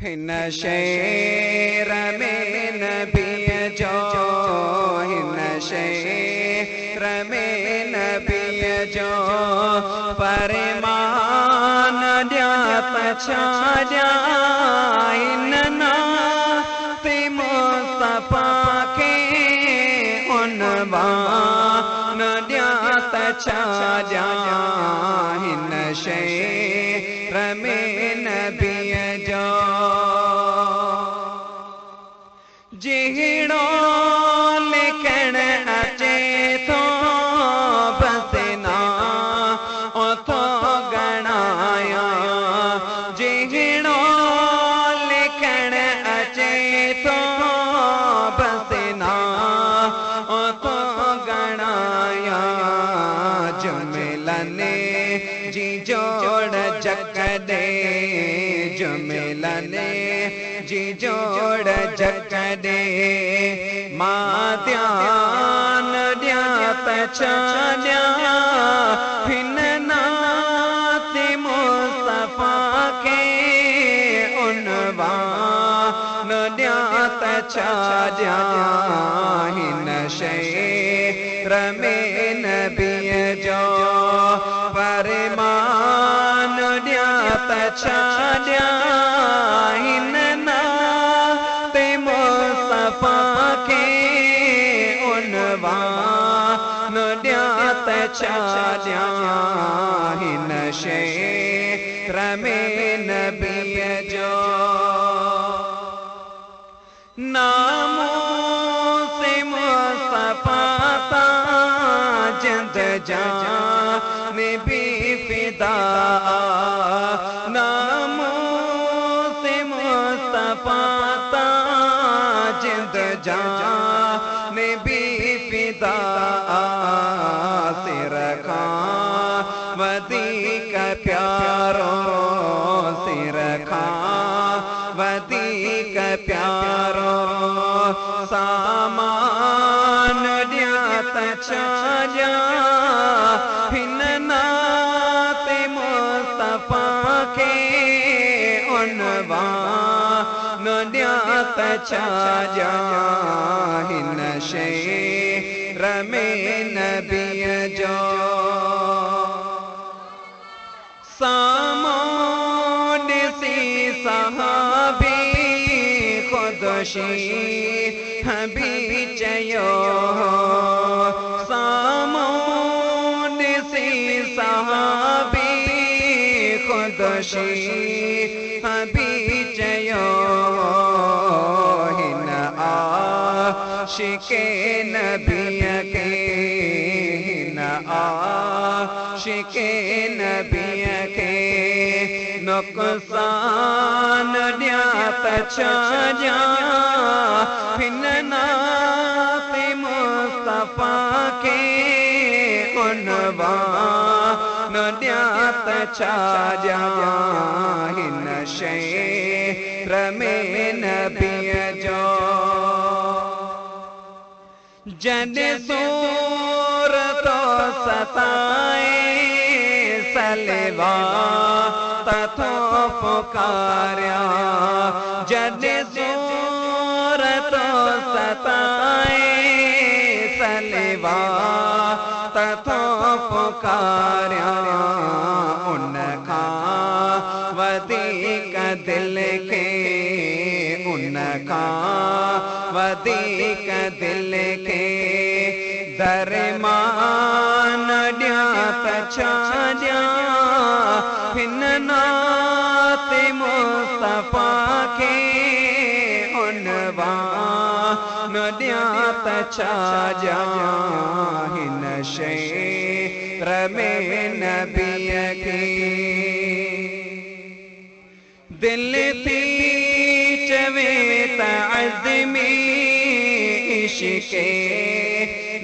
हिन शेर में नबी जो, हिन शेर में नबी जो परमान ड्यात छाया हिन नात मुस्तफा के उनवान ड्यात छाया हिन शेर में नबी जो जिहड़ो लिखण अचे थो बसना उथो गणाया जिहड़ो लिखण अचे थो बसना उथो गणाया जुमिलने जी जोड़ जकदे जुमिलने जी जोड़ जकदे मां ध्यान ड्यात छाया हिन नात मुस्तफा के उनवान ड्यात छाया हिन शेर में नबी जो परमान ड्यात छाया हिन नात मुस्तफा के उनवान ड्यात छाया हिन शेर में नबी जो नामों से मुस्तफा जिंद जान भी फिदा नामों से मुस्तफा जिंद जान भी फिदा सिर खां वधिक प्यारो सिर खां वधिक प्यारो सामान ड्यात छाया हिन नात मुस्तफा के उनवान ड्यात छाया हिन शेर में नबी जो सामों सी सहाबी खुदशी हबी चयो सामों सी सहाबी खुदशी हबी चयो हिन आशिके नबी के हिन आशिके नबी के नुकसान ड्यात छाया हिन नात मुस्तफा के उनवान ड्यात छाया हिन शेर में नबी जो जद सूरतो सताए सलवा तथो पुकार्या जद सूरतो सताए सलवा तथो पुकार्या उनखां वधिक दिल के उनखां वधिक दिल के दरमान ड्यात छाया हिन नात मुस्तफा के उनवान ड्यात छाया हिन शेर में नबी की दिल थी चवे तअज़्मी इश्क़े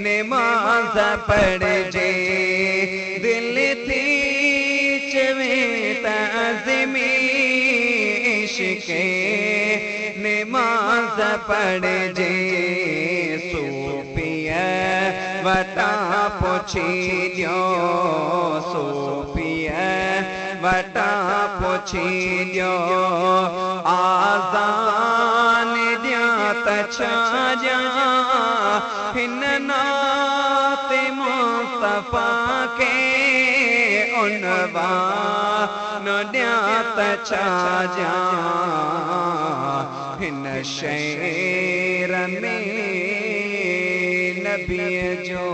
नमाज पढ़ जे दिल थी चवे तअज़्मी इश्क़े नमाज पढ़ जे सूफिया वटा पुछी दियो सूफिया वटा पुछियो आज़ान दिया त छा जा हिन नात मुस्तफा के उनवान दिया त छा जा हिन शेर में नबी जो